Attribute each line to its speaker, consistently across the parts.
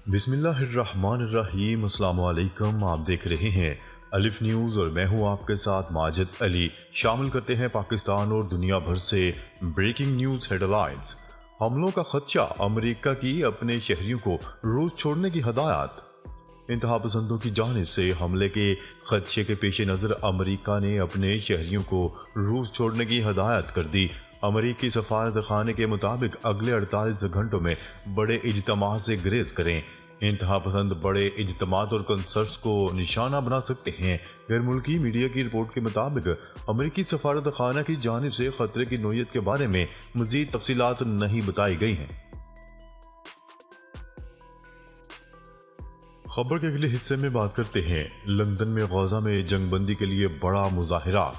Speaker 1: بسم اللہ الرحمن الرحیم۔ السلام علیکم، آپ دیکھ رہے ہیں الف نیوز اور میں ہوں آپ کے ساتھ ماجد علی۔ شامل کرتے ہیں پاکستان اور دنیا بھر سے بریکنگ نیوز ہیڈ لائنز۔ حملوں کا خدشہ، امریکہ کی اپنے شہریوں کو روس چھوڑنے کی ہدایت۔ انتہا پسندوں کی جانب سے حملے کے خدشے کے پیش نظر امریکہ نے اپنے شہریوں کو روس چھوڑنے کی ہدایت کر دی۔ امریکی سفارت خانے کے مطابق اگلے 48 گھنٹوں میں بڑے اجتماع سے گریز کریں۔ انتہا پسند بڑے اجتماعات اور کنسرٹس کو نشانہ بنا سکتے ہیں۔ غیر ملکی میڈیا کی رپورٹ کے مطابق امریکی سفارت خانہ کی جانب سے خطرے کی نوعیت کے بارے میں مزید تفصیلات نہیں بتائی گئی ہیں۔ خبر کے اگلے حصے میں بات کرتے ہیں لندن میں غزہ میں جنگ بندی کے لیے بڑا مظاہرہ۔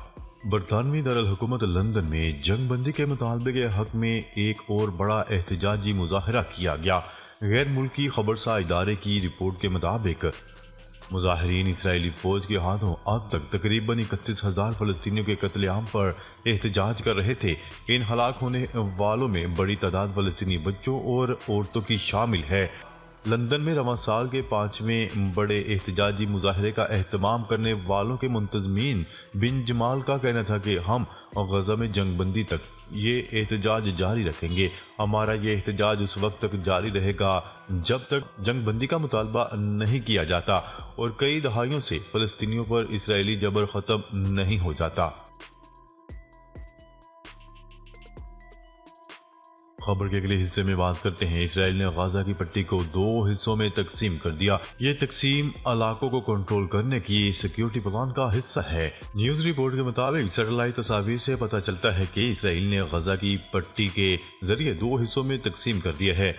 Speaker 1: برطانوی دارالحکومت لندن میں جنگ بندی کے مطالبے کے حق میں ایک اور بڑا احتجاجی مظاہرہ کیا گیا۔ غیر ملکی خبرساز ادارے کی رپورٹ کے مطابق مظاہرین اسرائیلی فوج کے ہاتھوں اب تک تقریباً 31,000 فلسطینیوں کے قتل عام پر احتجاج کر رہے تھے۔ ان ہلاک ہونے والوں میں بڑی تعداد فلسطینی بچوں اور عورتوں کی شامل ہے۔ لندن میں رواں سال کے 5ویں بڑے احتجاجی مظاہرے کا اہتمام کرنے والوں کے منتظمین بن جمال کا کہنا تھا کہ ہم غزہ میں جنگ بندی تک یہ احتجاج جاری رکھیں گے۔ ہمارا یہ احتجاج اس وقت تک جاری رہے گا جب تک جنگ بندی کا مطالبہ نہیں کیا جاتا اور کئی دہائیوں سے فلسطینیوں پر اسرائیلی جبر ختم نہیں ہو جاتا۔ خبر کے اگلے حصے میں بات کرتے ہیں اسرائیل نے غزہ کی پٹی کو 2 حصوں میں تقسیم کر دیا۔ یہ تقسیم علاقوں کو کنٹرول کرنے کی سیکیورٹی پلان کا حصہ ہے۔ نیوز رپورٹ کے مطابق سیٹلائٹ تصاویر سے پتہ چلتا ہے کہ اسرائیل نے غزہ کی پٹی کے ذریعے 2 حصوں میں تقسیم کر دیا ہے۔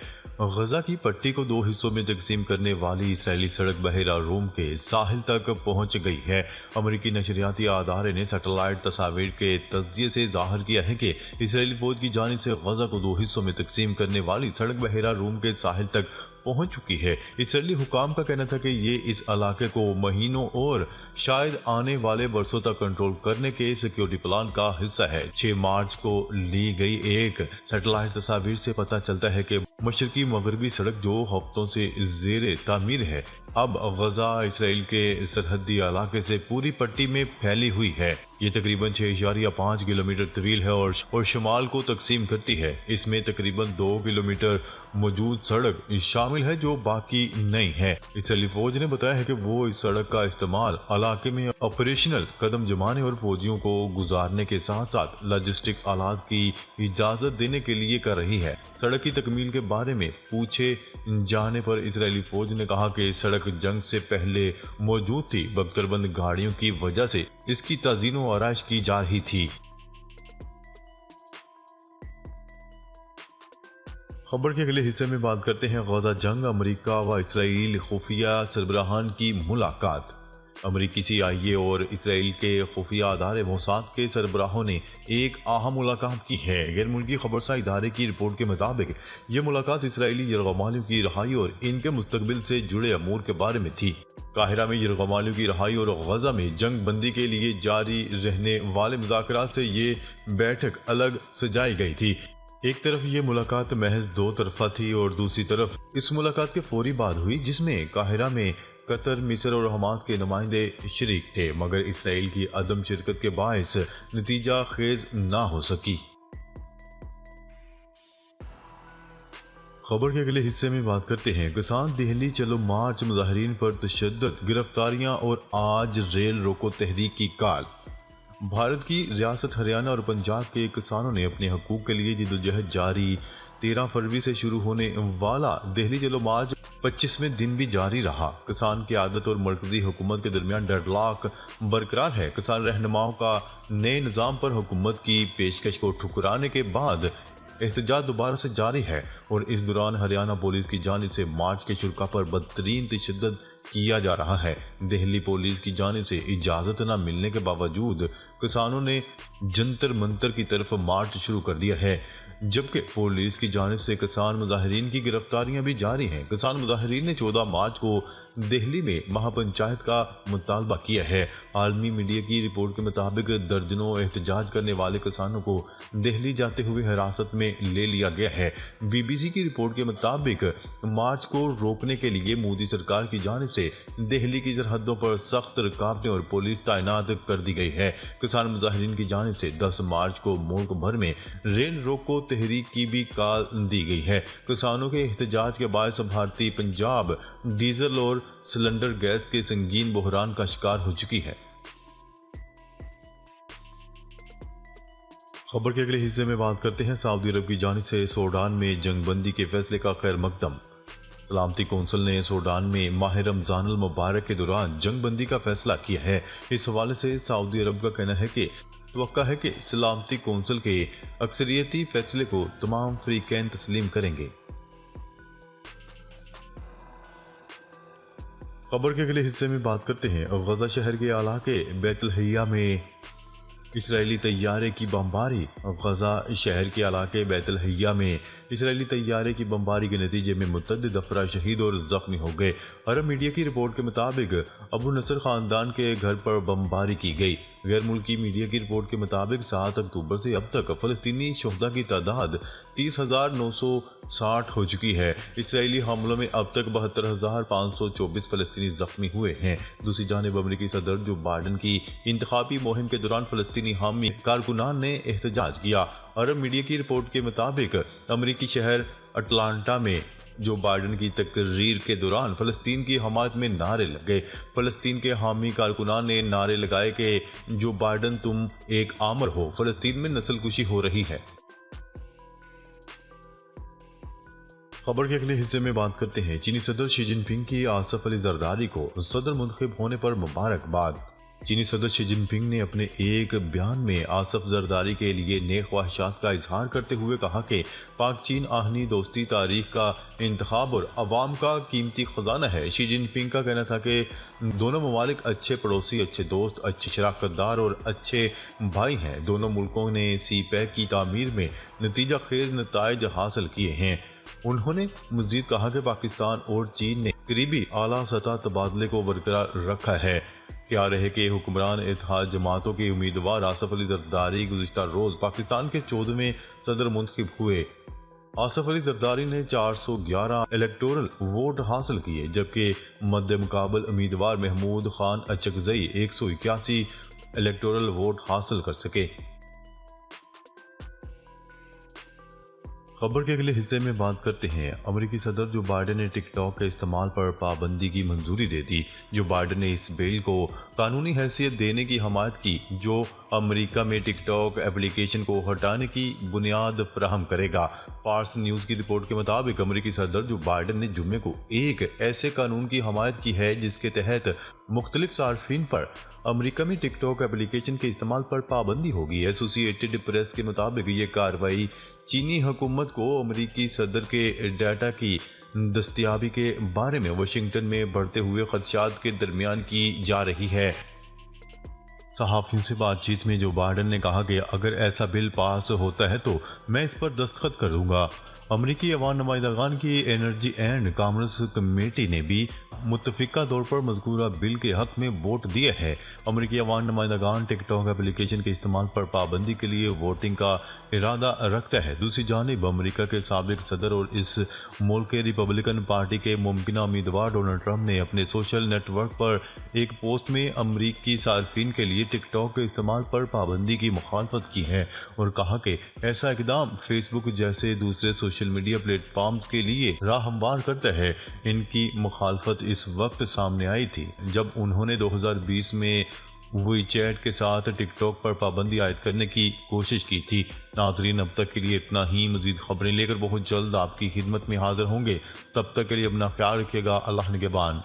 Speaker 1: غزہ کی پٹی کو 2 حصوں میں تقسیم کرنے والی اسرائیلی سڑک بحیرہ روم کے ساحل تک پہنچ گئی ہے۔ امریکی نشریاتی ادارے نے سیٹلائٹ تصاویر کے تجزیے سے ظاہر کیا ہے کہ اسرائیلی فوج کی جانب سے غزہ کو 2 حصوں میں تقسیم کرنے والی سڑک بحیرہ روم کے ساحل تک پہنچ چکی ہے۔ اسرائیلی حکام کا کہنا تھا کہ یہ اس علاقے کو مہینوں اور شاید آنے والے برسوں تک کنٹرول کرنے کے سیکیورٹی پلان کا حصہ ہے۔ 6 مارچ کو لی گئی ایک سیٹلائٹ تصاویر سے پتہ چلتا ہے کہ مشرقی مغربی سڑک جو ہفتوں سے زیر تعمیر ہے اب غزہ اسرائیل کے سرحدی علاقے سے پوری پٹی میں پھیلی ہوئی ہے۔ یہ تقریباً 6.5 کلومیٹر طویل ہے اور شمال کو تقسیم کرتی ہے۔ اس میں تقریباً 2 کلومیٹر موجود سڑک شامل ہے جو باقی نہیں ہے۔ اسرائیلی فوج نے بتایا ہے کہ وہ اس سڑک کا استعمال علاقے میں آپریشنل قدم جمانے اور فوجیوں کو گزارنے کے ساتھ ساتھ لاجسٹک آلات کی اجازت دینے کے لیے کر رہی ہے۔ سڑک کی تکمیل کے بارے میں پوچھے جانے پر اسرائیلی فوج نے کہا کہ سڑک جنگ سے پہلے موجود تھی، بختربند گاڑیوں کی وجہ سے اس کی تعزین و آرائش کی جا رہی تھی۔ خبر کے اگلے حصے میں بات کرتے ہیں غزہ جنگ، امریکہ و اسرائیل خفیہ سربراہان کی ملاقات۔ امریکی CIA اور اسرائیل کے خفیہ ادارے موساد کے سربراہوں نے ایک اہم ملاقات کی ہے۔ غیر ملکی خبرساز ادارے کی رپورٹ کے مطابق یہ ملاقات اسرائیلی یرغمالیوں کی رہائی اور ان کے مستقبل سے جڑے امور کے بارے میں تھی۔ قاہرہ میں یرغمالیوں کی رہائی اور غزہ میں جنگ بندی کے لیے جاری رہنے والے مذاکرات سے یہ بیٹھک الگ سجائی گئی تھی۔ ایک طرف یہ ملاقات محض 2 طرفہ تھی اور دوسری طرف اس ملاقات کے فوری بعد ہوئی جس میں قاہرہ میں قطر، مصر اور حماس کے نمائندے شریک تھے، مگر اسرائیل کی عدم شرکت کے باعث نتیجہ خیز نہ ہو سکی۔ خبر کے اگلے حصے میں بات کرتے ہیں کسان دہلی چلو مارچ، مظاہرین پر تشدد، گرفتاریاں اور آج ریل روکو تحریک کی کال۔ بھارت کی ریاست ہریانہ اور پنجاب کے کسانوں نے اپنے حقوق کے لیے جدوجہد جاری۔ 13 فروری سے شروع ہونے والا دہلی چلو مارچ 25ویں دن بھی جاری رہا۔ کسان قیادت اور مرکزی حکومت کے درمیان ڈیڈ لاک برقرار ہے۔ کسان رہنماؤں کا نئے نظام پر حکومت کی پیشکش کو ٹھکرانے کے بعد احتجاج دوبارہ سے جاری ہے اور اس دوران ہریانہ پولیس کی جانب سے مارچ کے شرکاء پر بدترین تشدد کیا جا رہا ہے۔ دہلی پولیس کی جانب سے اجازت نہ ملنے کے باوجود کسانوں نے جنتر منتر کی طرف مارچ شروع کر دیا ہے، جبکہ پولیس کی جانب سے کسان مظاہرین کی گرفتاریاں بھی جاری ہیں۔ کسان مظاہرین نے 14 مارچ کو دہلی میں مہا پنچایت کا مطالبہ کیا ہے عالمی میڈیا کی رپورٹ کے مطابق درجنوں احتجاج کرنے والے کسانوں کو دہلی جاتے ہوئے حراست میں لے لیا گیا ہے۔ BBC کی رپورٹ کے مطابق مارچ کو روکنے کے لیے مودی سرکار کی جانب سے دہلی کی سرحدوں پر سخت رکاوٹیں اور پولیس تعینات کر دی گئی ہے۔ کسان مظاہرین کی جانب سے 10 مارچ کو ملک بھر میں ریل روکو تحریک کی بھی کال دی گئی ہے۔ کسانوں کے احتجاج کے باعث بھارتی پنجاب ڈیزل اور سلنڈر گیس کے سنگین بحران کا شکار ہو چکی ہے۔ خبر کے اگلے حصے میں بات کرتے ہیں سعودی عرب کی جانب سے سوڈان میں جنگ بندی کے فیصلے کا خیر مقدم۔ سلامتی کونسل نے سوڈان میں ماہ رمضان المبارک کے دوران جنگ بندی کا فیصلہ کیا ہے۔ اس حوالے سے سعودی عرب کا کہنا ہے کہ توقع ہے کہ سلامتی کونسل کے اکثریتی فیصلے کو تمام فریقین تسلیم کریں گے۔ خبر کے اگلے حصے میں بات کرتے ہیں غزہ شہر کے علاقے بیت الحیہ میں اسرائیلی طیارے کی بمباری۔ غزہ شہر کے علاقے بیت الحیہ میں اسرائیلی طیارے کی بمباری کے نتیجے میں متعدد افراد شہید اور زخمی ہو گئے۔ عرب میڈیا کی رپورٹ کے مطابق ابو نصر خاندان کے گھر پر بمباری کی گئی۔ غیر ملکی میڈیا کی رپورٹ کے مطابق 7 اکتوبر سے اب تک فلسطینی شہداء کی تعداد 30,960 ہو چکی ہے۔ اسرائیلی حملوں میں اب تک 72,524 فلسطینی زخمی ہوئے ہیں۔ دوسری جانب امریکی صدر جو بائیڈن کی انتخابی مہم کے دوران فلسطینی حامی کارکنان نے احتجاج کیا۔ عرب میڈیا کی رپورٹ کے مطابق امریکی شہر اٹلانٹا میں جو بائیڈن کی تقریر کے دوران فلسطین کی حمایت میں نعرے لگے۔ فلسطین کے حامی کارکنان نے نعرے لگائے کہ جو بائیڈن تم ایک آمر ہو، فلسطین میں نسل کشی ہو رہی ہے۔ خبر کے اگلے حصے میں بات کرتے ہیں چینی صدر شی جن پنگ کی آصف علی زرداری کو صدر منتخب ہونے پر مبارکباد۔ چینی صدر شی جن پنگ نے اپنے ایک بیان میں آصف زرداری کے لیے نیک خواہشات کا اظہار کرتے ہوئے کہا کہ پاک چین آہنی دوستی تاریخ کا انتخاب اور عوام کا قیمتی خزانہ ہے۔ شی جن پنگ کا کہنا تھا کہ دونوں ممالک اچھے پڑوسی، اچھے دوست، اچھے شراکت دار اور اچھے بھائی ہیں۔ دونوں ملکوں نے سی پیک کی تعمیر میں نتیجہ خیز نتائج حاصل کیے ہیں۔ انہوں نے مزید کہا کہ پاکستان اور چین نے قریبی اعلیٰ سطح تبادلے کو برقرار رکھا ہے۔ کیا رہے کہ حکمران اتحاد جماعتوں کے امیدوار آصف علی زرداری گزشتہ روز پاکستان کے 14ویں صدر منتخب ہوئے۔ آصف علی زرداری نے 411 الیکٹورل ووٹ حاصل کیے، جبکہ مد مقابل امیدوار محمود خان اچکزئی 181 الیکٹورل ووٹ حاصل کر سکے۔ خبر کے اگلے حصے میں بات کرتے ہیں امریکی صدر جو بائیڈن نے ٹک ٹاک کے استعمال پر پابندی کی منظوری دے دی۔ جو بائیڈن نے اس بل کو قانونی حیثیت دینے کی حمایت کی جو امریکہ میں ٹک ٹاک اپلیکیشن کو ہٹانے کی بنیاد فراہم کرے گا۔ پارس نیوز کی رپورٹ کے مطابق امریکی صدر جو بائیڈن نے جمعے کو ایک ایسے قانون کی حمایت کی ہے جس کے تحت مختلف صارفین پر امریکہ میں ٹک ٹاک اپلیکیشن کے استعمال پر پابندی ہوگی۔ ایسوسی ایٹڈ پریس کے مطابق یہ کارروائی چینی حکومت کو امریکی صدر کے ڈیٹا کی دستیابی کے بارے میں واشنگٹن میں بڑھتے ہوئے خدشات کے درمیان کی جا رہی ہے۔ صحافیوں سے بات چیت میں جو بائیڈن نے کہا کہ اگر ایسا بل پاس ہوتا ہے تو میں اس پر دستخط کر دوں گا۔ امریکی عوام نمائندگان کی انرجی اینڈ کامرس کمیٹی نے بھی متفقہ طور پر مذکورہ بل کے حق میں ووٹ دیا ہے۔ امریکی عوام نمائندگان ٹک ٹاک اپلیکیشن کے استعمال پر پابندی کے لیے ووٹنگ کا ارادہ رکھتا ہے۔ دوسری جانب امریکہ کے سابق صدر اور اس ملک کے ریپبلکن پارٹی کے ممکنہ امیدوار ڈونلڈ ٹرمپ نے اپنے سوشل نیٹ ورک پر ایک پوسٹ میں امریکی صارفین کے لیے ٹک ٹاک کے استعمال پر پابندی کی مخالفت کی ہے اور کہا کہ ایسا اقدام فیس بک جیسے دوسرے سوشل میڈیا پلیٹ فارمز کے لیے راہ ہموار کرتا ہے۔ ان کی مخالفت اس وقت سامنے آئی تھی جب انہوں نے 2020 میں وی چیٹ کے ساتھ ٹک ٹاک پر پابندی عائد کرنے کی کوشش کی تھی۔ ناظرین اب تک کے لیے اتنا ہی، مزید خبریں لے کر بہت جلد آپ کی خدمت میں حاضر ہوں گے۔ تب تک کے لیے اپنا خیال رکھیے گا۔ اللہ نگہبان۔